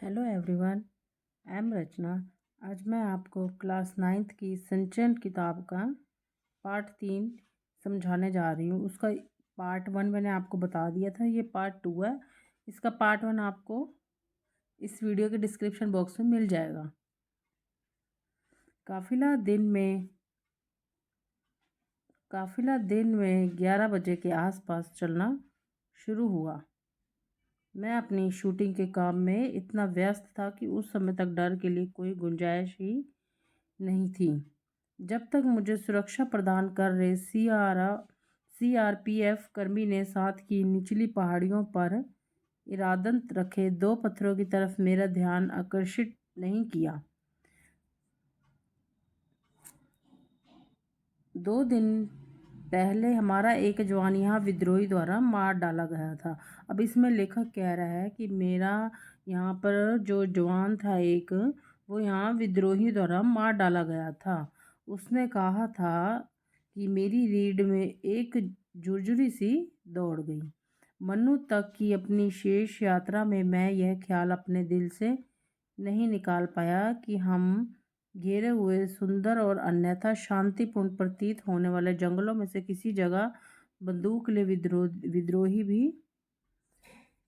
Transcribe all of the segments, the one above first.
Hello everyone, I am रचना। आज मैं आपको क्लास 9th की सिंचन किताब का पार्ट 3 समझाने जा रही हूँ। उसका पार्ट 1 मैंने आपको बता दिया था, ये पार्ट 2 है। इसका पार्ट 1 आपको इस वीडियो के डिस्क्रिप्शन बॉक्स में मिल जाएगा। काफिला दिन में 11 बजे के आसपास चलना शुरू हुआ। मैं अपनी शूटिंग के काम में इतना व्यस्त था कि उस समय तक डर के लिए कोई गुंजाइश ही नहीं थी। जब तक मुझे सुरक्षा प्रदान कर रहे सीआरपीएफ कर्मी ने साथ की निचली पहाड़ियों पर इरादत रखे 2 पत्थरों की तरफ मेरा ध्यान आकर्षित नहीं किया। 2 दिन पहले हमारा एक जवान यहाँ विद्रोही द्वारा मार डाला गया था। अब इसमें लेखक कह रहा है कि मेरा यहाँ पर जो जवान था एक, वो यहाँ विद्रोही द्वारा मार डाला गया था। उसने कहा था कि मेरी रीढ़ में एक झुरझुरी सी दौड़ गई। मनु तक की अपनी शेष यात्रा में मैं यह ख्याल अपने दिल से नहीं निकाल पाया कि हम घेरे हुए सुंदर और अन्यथा शांतिपूर्ण प्रतीत होने वाले जंगलों में से किसी जगह बंदूक ले विद्रोही भी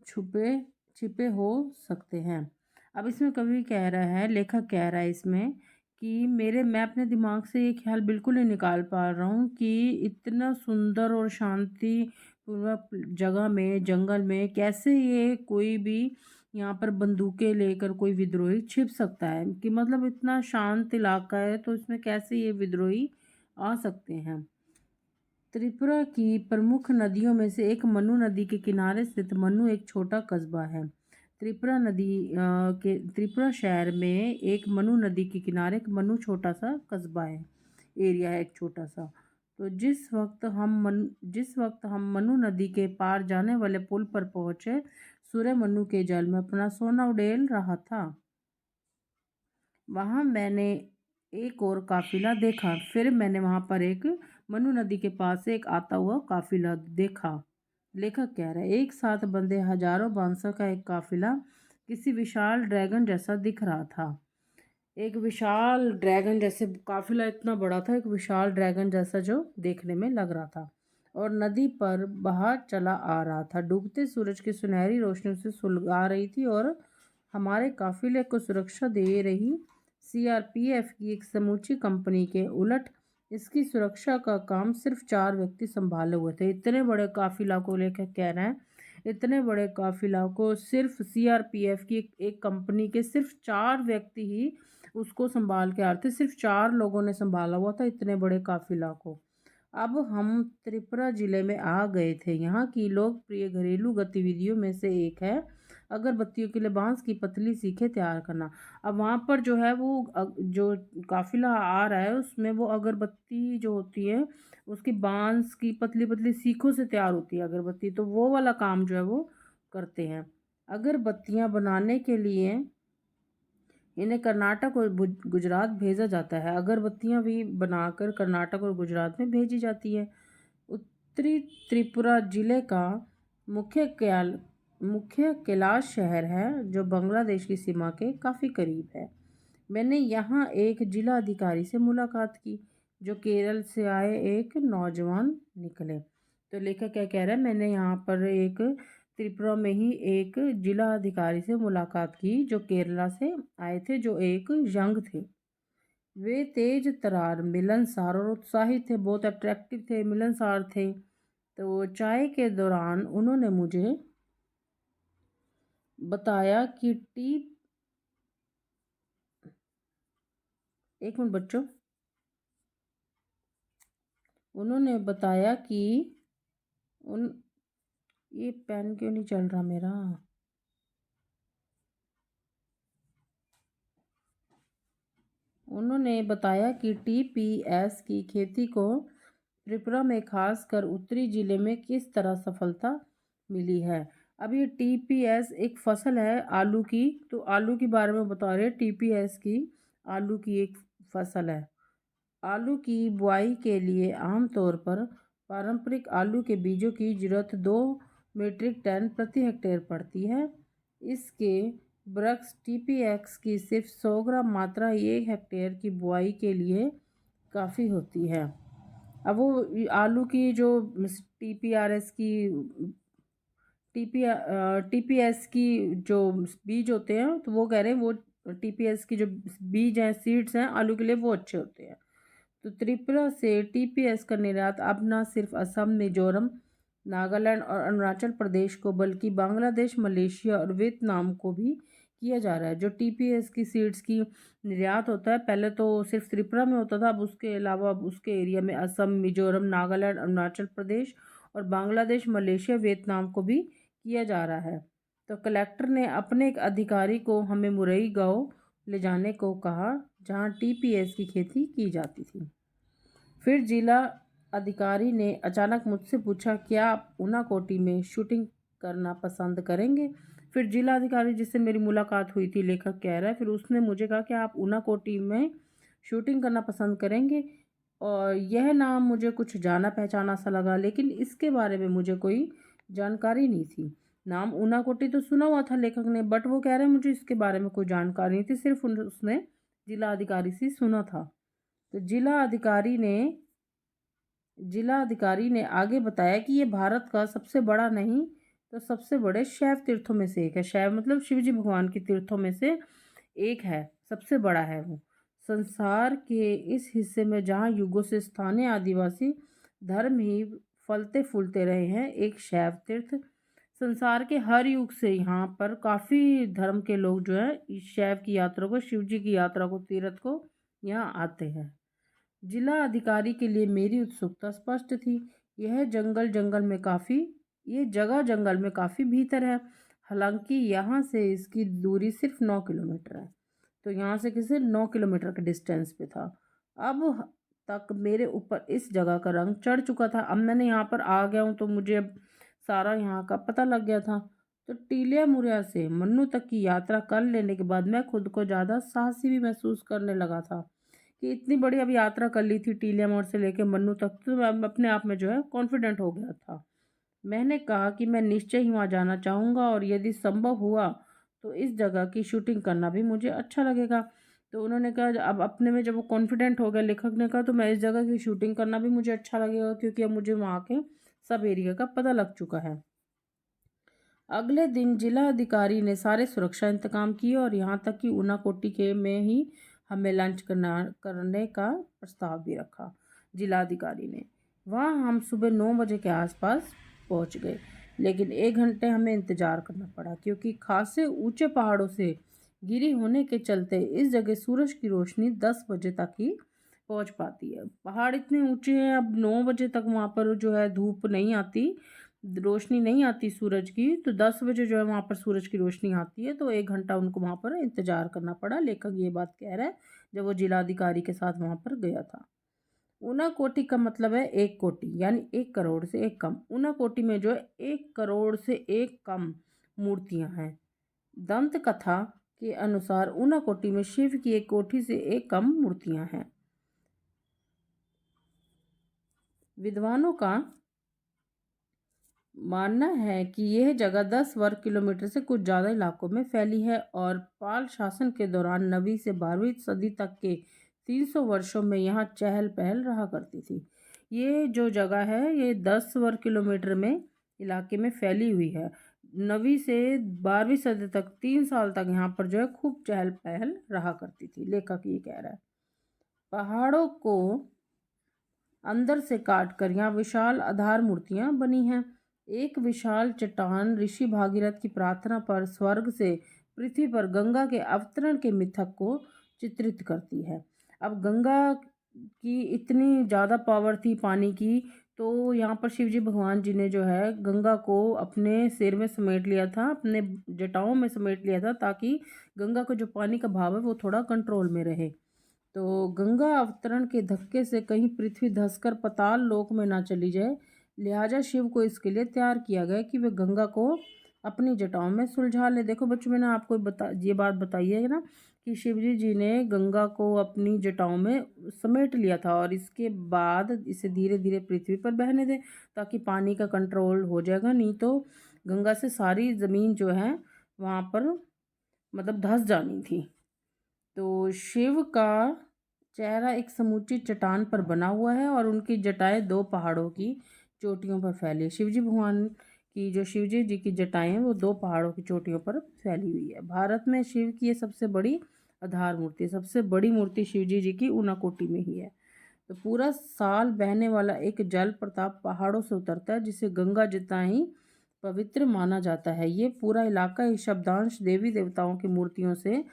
छुपे छिपे हो सकते हैं। अब इसमें कवि कह रहा है, लेखक कह रहा है इसमें कि मैं अपने दिमाग से ये ख्याल बिल्कुल नहीं निकाल पा रहा हूँ कि इतना सुंदर और शांतिपूर्वक जगह में, जंगल में कैसे ये कोई भी यहाँ पर बंदूकें लेकर कोई विद्रोही छिप सकता है। कि मतलब इतना शांत इलाका है तो इसमें कैसे ये विद्रोही आ सकते हैं। त्रिपुरा की प्रमुख नदियों में से एक मनु नदी के किनारे स्थित मनु एक छोटा कस्बा है। त्रिपुरा शहर में एक मनु नदी के किनारे एक मनु छोटा सा कस्बा है, एरिया है एक छोटा सा। तो जिस वक्त हम मनु नदी के पार जाने वाले पुल पर पहुंचे, सूर्य मनु के जल में अपना सोना उड़ेल रहा था। वहां मैंने एक और काफिला देखा। फिर मैंने वहां पर एक मनु नदी के पास से एक आता हुआ काफिला देखा। लेखक कह रहा है, एक साथ बंधे हजारों बांसों का एक काफिला किसी विशाल ड्रैगन जैसा दिख रहा था। एक विशाल ड्रैगन जैसे काफिला इतना बड़ा था, एक विशाल ड्रैगन जैसा जो देखने में लग रहा था और नदी पर बहा चला आ रहा था। डूबते सूरज की सुनहरी रोशनी उसे सुलगा रही थी और हमारे काफिले को सुरक्षा दे रही सीआरपीएफ की एक समूची कंपनी के उलट इसकी सुरक्षा का काम सिर्फ 4 व्यक्ति संभाले हुए थे। इतने बड़े काफिला को लेकर कह रहे हैं, इतने बड़े काफिला को सिर्फ सीआरपीएफ की एक कंपनी के सिर्फ 4 व्यक्ति ही उसको संभाल के आ रहे थे। सिर्फ 4 लोगों ने संभाला हुआ था इतने बड़े काफिला को। अब हम त्रिपुरा जिले में आ गए थे। यहाँ की लोकप्रिय घरेलू गतिविधियों में से एक है अगरबत्तियों के लिए बांस की पतली सीखें तैयार करना। अब वहाँ पर जो है वो जो काफिला आ रहा है उसमें वो अगरबत्ती जो होती है उसकी बांस की पतली पतली सीखों से तैयार होती है अगरबत्ती, तो वो वाला काम जो है वो करते हैं। अगरबत्तियाँ बनाने के लिए इन्हें कर्नाटक और गुजरात भेजा जाता है। अगरबत्तियाँ भी बनाकर कर्नाटक और गुजरात में भेजी जाती है। उत्तरी त्रिपुरा जिले का मुख्य कैलाश शहर है जो बांग्लादेश की सीमा के काफ़ी करीब है। मैंने यहाँ एक जिला अधिकारी से मुलाकात की जो केरल से आए एक नौजवान निकले। तो लेखक क्या कह रहा है, मैंने यहाँ पर एक त्रिपुरा में ही एक जिला अधिकारी से मुलाकात की जो केरला से आए थे, जो एक यंग थे। वे तेज तरार, मिलनसार और उत्साहित थे, बहुत अट्रैक्टिव थे, मिलनसार थे। तो चाय के दौरान उन्होंने मुझे बताया कि एक मिनट बच्चों, उन्होंने बताया कि ये पेन क्यों नहीं चल रहा मेरा। उन्होंने बताया कि टीपीएस की खेती को त्रिपुरा में खासकर उत्तरी जिले में किस तरह सफलता मिली है। अब ये टीपीएस एक फसल है आलू की, तो आलू के बारे में बता रहे हैं। टीपीएस की आलू की एक फसल है। आलू की बुआई के लिए आमतौर पर पारंपरिक आलू के बीजों की जरूरत 2 मीट्रिक टन प्रति हेक्टेयर पड़ती है। इसके वृक्ष टीपीएक्स की सिर्फ 100 ग्राम मात्रा 1 हेक्टेयर की बुआई के लिए काफ़ी होती है। अब वो आलू की जो टीपीआरएस की टीपीएस की जो बीज होते हैं, तो वो कह रहे हैं वो टीपीएस की जो बीज हैं, सीड्स हैं आलू के लिए, वो अच्छे होते हैं। तो त्रिपुरा से टीपीएस का निर्यात अब न सिर्फ असम, मिजोरम, नागालैंड और अरुणाचल प्रदेश को, बल्कि बांग्लादेश, मलेशिया और वियतनाम को भी किया जा रहा है। जो टीपीएस की सीड्स की निर्यात होता है, पहले तो सिर्फ त्रिपुरा में होता था, अब उसके अलावा अब उसके एरिया में असम, मिजोरम, नागालैंड, अरुणाचल प्रदेश और बांग्लादेश, मलेशिया, वियतनाम को भी किया जा रहा है। तो कलेक्टर ने अपने एक अधिकारी को हमें मुरई गांव ले जाने को कहा, जहां टीपीएस की खेती की जाती थी। फिर जिला अधिकारी ने अचानक मुझसे पूछा, क्या आप ऊनाकोटी में शूटिंग करना पसंद करेंगे? फिर जिला अधिकारी जिससे मेरी मुलाकात हुई थी, लेखक कह रहा है, फिर उसने मुझे कहा कि आप ऊनाकोटी में शूटिंग करना पसंद करेंगे। और यह नाम मुझे कुछ जाना पहचाना सा लगा, लेकिन इसके बारे में मुझे कोई जानकारी नहीं थी। नाम ऊनाकोटी तो सुना हुआ था लेखक ने, बट वो कह रहे हैं मुझे इसके बारे में कोई जानकारी नहीं थी, सिर्फ उसने जिला अधिकारी से सुना था। तो जिला अधिकारी ने आगे बताया कि ये भारत का सबसे बड़ा नहीं तो सबसे बड़े शैव तीर्थों में से एक है। शैव मतलब शिवजी भगवान के तीर्थों में से एक है, सबसे बड़ा है वो। संसार के इस हिस्से में जहाँ युगों से स्थानीय आदिवासी धर्म ही फलते फूलते रहे हैं, एक शैव तीर्थ। संसार के हर युग से यहाँ पर काफ़ी धर्म के लोग जो है इस शैव की यात्रा को, शिव जी की यात्रा को, तीर्थ को यहाँ आते हैं। जिला अधिकारी के लिए मेरी उत्सुकता स्पष्ट थी। ये जगह जंगल में काफ़ी भीतर है। हालांकि यहाँ से इसकी दूरी सिर्फ 9 किलोमीटर है। तो यहाँ से किसी 9 किलोमीटर के डिस्टेंस पे था। अब तक मेरे ऊपर इस जगह का रंग चढ़ चुका था। अब मैंने यहाँ पर आ गया हूँ, तो मुझे अब सारा यहाँ का पता लग गया था। तो टीलिया मुरिया से मन्नू तक की यात्रा कर लेने के बाद मैं खुद को ज़्यादा साहसी भी महसूस करने लगा था कि इतनी बड़ी अब यात्रा कर ली थी टीलिया मोड़ से लेकर मन्नू तक, तो मैं अपने आप में जो है कॉन्फिडेंट हो गया था। मैंने कहा कि मैं निश्चय ही वहाँ जाना चाहूँगा और यदि संभव हुआ तो इस जगह की शूटिंग करना भी मुझे अच्छा लगेगा। तो उन्होंने कहा, अब अपने में जब वो कॉन्फिडेंट हो गया लेखक ने कहा, तो मैं इस जगह की शूटिंग करना भी मुझे अच्छा लगेगा, क्योंकि अब मुझे वहाँ के सब एरिया का पता लग चुका है। अगले दिन जिला अधिकारी ने सारे सुरक्षा इंतजाम किए और यहाँ तक कि ऊनाकोटी के में ही हमें लंच करने का प्रस्ताव भी रखा। जिला अधिकारी ने वहाँ हम सुबह 9 बजे के आसपास पहुँच गए, लेकिन 1 घंटे हमें इंतज़ार करना पड़ा, क्योंकि खासे ऊंचे पहाड़ों से घिरी होने के चलते इस जगह सूरज की रोशनी 10 बजे तक ही पहुँच पाती है। पहाड़ इतने ऊंचे हैं, अब 9 बजे तक वहाँ पर जो है धूप नहीं आती, रोशनी नहीं आती सूरज की, तो 10 बजे जो है वहाँ पर सूरज की रोशनी आती है। तो 1 घंटा उनको वहाँ पर इंतजार करना पड़ा। लेखक ये बात कह रहा है जब वो जिलाधिकारी के साथ वहाँ पर गया था। ऊना कोटि का मतलब है 1 कोटि, यानी 1 करोड़ से एक कम। ऊना कोटि में जो है 1 करोड़ से एक कम मूर्तियाँ हैं। दंत कथा के अनुसार ऊना कोटि में शिव की 1 कोटि से एक कम मूर्तियाँ हैं। विद्वानों का मानना है कि यह जगह 10 वर्ग किलोमीटर से कुछ ज़्यादा इलाकों में फैली है और पाल शासन के दौरान 9वीं से 12वीं सदी तक के 300 वर्षों में यहाँ चहल पहल रहा करती थी। ये जो जगह है ये 10 वर्ग किलोमीटर में इलाके में फैली हुई है। 9वीं से 12वीं सदी तक 3 साल तक यहाँ पर जो है खूब चहल पहल रहा करती थी, लेखक ये कह रहा है। पहाड़ों को अंदर से काट कर यहाँ विशाल आधार मूर्तियाँ बनी हैं। एक विशाल चट्टान ऋषि भागीरथ की प्रार्थना पर स्वर्ग से पृथ्वी पर गंगा के अवतरण के मिथक को चित्रित करती है। अब गंगा की इतनी ज़्यादा पावर थी पानी की, तो यहाँ पर शिवजी भगवान जी ने जो है गंगा को अपने सिर में समेट लिया था, अपने जटाओं में समेट लिया था, ताकि गंगा का जो पानी का भाव है वो थोड़ा कंट्रोल में रहे। तो गंगा अवतरण के धक्के से कहीं पृथ्वी धंसकर पाताल लोक में ना चली जाए, लिहाजा शिव को इसके लिए तैयार किया गया कि वे गंगा को अपनी जटाओं में सुलझा ले। देखो बच्चों, मैंने आपको ये बात बताई है ना कि शिवजी जी ने गंगा को अपनी जटाओं में समेट लिया था और इसके बाद इसे धीरे धीरे पृथ्वी पर बहने दें, ताकि पानी का कंट्रोल हो जाएगा। नहीं तो गंगा से सारी ज़मीन जो है वहाँ पर मतलब धँस जानी थी। तो शिव का चेहरा एक समूची चट्टान पर बना हुआ है और उनकी जटाएँ 2 पहाड़ों की चोटियों पर फैली है। शिवजी भगवान की जो शिवजी जी की जटाएँ हैं वो 2 पहाड़ों की चोटियों पर फैली हुई है। भारत में शिव की ये सबसे बड़ी आधार मूर्ति है। सबसे बड़ी मूर्ति शिवजी जी की ऊनाकोटी में ही है। तो पूरा साल बहने वाला एक जल प्रताप पहाड़ों से उतरता है जिसे गंगा जितना ही पवित्र माना जाता है। ये पूरा इलाका इस शब्दांश देवी देवताओं की मूर्तियों से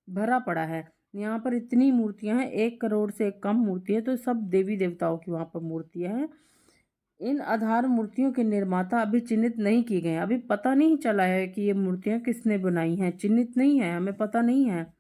भरा पड़ा है। यहाँ पर इतनी मूर्तियाँ हैं, 1 करोड़ से कम मूर्ति है, तो सब देवी देवताओं की वहाँ पर मूर्तियाँ हैं। इन आधार मूर्तियों के निर्माता अभी चिन्हित नहीं किए गए हैं। अभी पता नहीं चला है कि ये मूर्तियाँ किसने बनाई हैं, चिन्हित नहीं है, हमें पता नहीं है।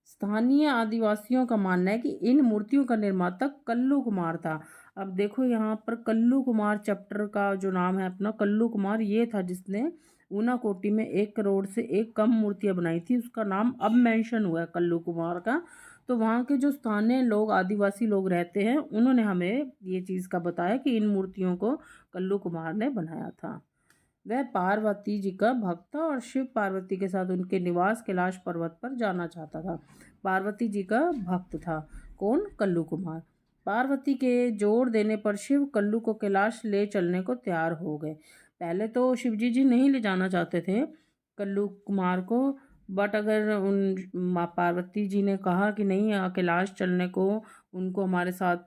स्थानीय आदिवासियों का मानना है कि इन मूर्तियों का निर्माता कल्लू कुमार था। अब देखो यहाँ पर कल्लू कुमार चैप्टर का जो नाम है अपना, कल्लू कुमार ये था जिसने ऊनाकोटी में 1 करोड़ से एक कम मूर्तियाँ बनाई थी। उसका नाम अब मेंशन हुआ है कल्लू कुमार का। तो वहाँ के जो स्थानीय लोग आदिवासी लोग रहते हैं उन्होंने हमें ये चीज़ का बताया कि इन मूर्तियों को कल्लू कुमार ने बनाया था। वह पार्वती जी का भक्त था और शिव पार्वती के साथ उनके निवास कैलाश पर्वत पर जाना चाहता था। पार्वती जी का भक्त था कौन? कल्लू कुमार। पार्वती के जोर देने पर शिव कल्लू को कैलाश ले चलने को तैयार हो गए। पहले तो शिवजी जी नहीं ले जाना चाहते थे कल्लू कुमार को, बट अगर उन माँ पार्वती जी ने कहा कि नहीं कैलाश चलने को उनको हमारे साथ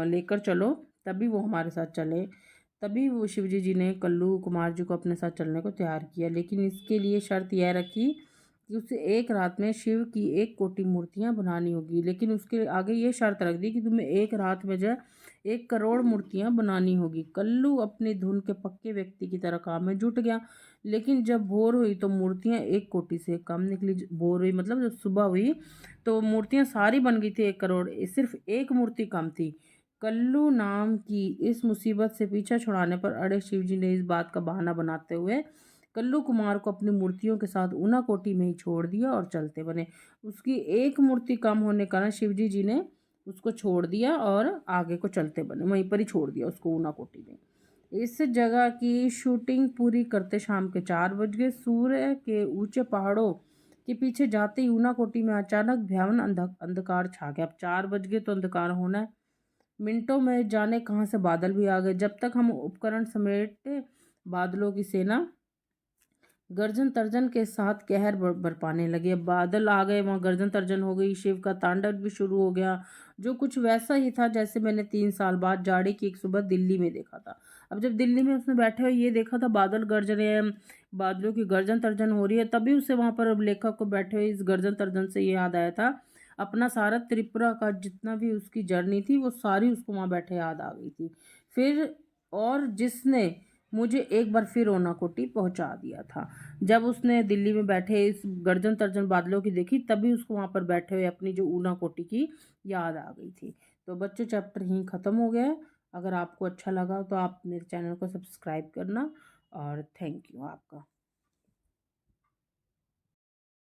लेकर चलो, तभी वो हमारे साथ चले। तभी वो शिवजी जी ने कल्लू कुमार जी को अपने साथ चलने को तैयार किया, लेकिन इसके लिए शर्त यह रखी कि उसे एक रात में शिव की 1 कोटि मूर्तियां बनानी होगी। लेकिन उसके आगे ये शर्त रख दी कि तुम्हें एक रात में जो 1 करोड़ मूर्तियां बनानी होगी। कल्लू अपनी धुन के पक्के व्यक्ति की तरह काम में जुट गया। लेकिन जब भोर हुई तो मूर्तियां 1 कोटि से कम निकली। भोर हुई मतलब जब सुबह हुई तो मूर्तियां सारी बन गई थी 1 करोड़, सिर्फ एक मूर्ति कम थी। कल्लू नाम की इस मुसीबत से पीछा छुड़ाने पर अड़े शिवजी ने इस बात का बहाना बनाते हुए कल्लू कुमार को अपनी मूर्तियों के साथ ऊनाकोटी में ही छोड़ दिया और चलते बने। उसकी एक मूर्ति कम होने के कारण शिवजी जी ने उसको छोड़ दिया और आगे को चलते बने, वहीं पर ही छोड़ दिया उसको ऊनाकोटी में। इस जगह की शूटिंग पूरी करते शाम के 4 बज गए। सूर्य के ऊंचे पहाड़ों के पीछे जाते ही ऊनाकोटी में अचानक भयावन अंधकार छा गया। अब 4 बज गए तो अंधकार होना है। मिनटों में जाने कहाँ से बादल भी आ गए। जब तक हम उपकरण समेटे बादलों की सेना गर्जन तर्जन के साथ कहर बरपाने लगे। अब बादल आ गए, वहाँ गर्जन तर्जन हो गई, शिव का तांडव भी शुरू हो गया, जो कुछ वैसा ही था जैसे मैंने 3 साल बाद जाड़े की एक सुबह दिल्ली में देखा था। अब जब दिल्ली में उसने बैठे हुए ये देखा था बादल गरज रहे हैं, बादलों की गर्जन तर्जन हो रही है, तभी उसे वहाँ पर अब लेखक को बैठे हुए इस गर्जन तर्जन से ये याद आया था अपना सारा त्रिपुरा का जितना भी उसकी जर्नी थी वो सारी उसको वहाँ बैठे याद आ गई थी। फिर और जिसने मुझे एक बार फिर ओनाकोटी पहुंचा दिया था। जब उसने दिल्ली में बैठे इस गर्जन तर्जन बादलों की देखी तभी उसको वहाँ पर बैठे हुए अपनी जो ऊनाकोटी की याद आ गई थी। तो बच्चों चैप्टर यहीं ख़त्म हो गया है। अगर आपको अच्छा लगा तो आप मेरे चैनल को सब्सक्राइब करना और थैंक यू आपका।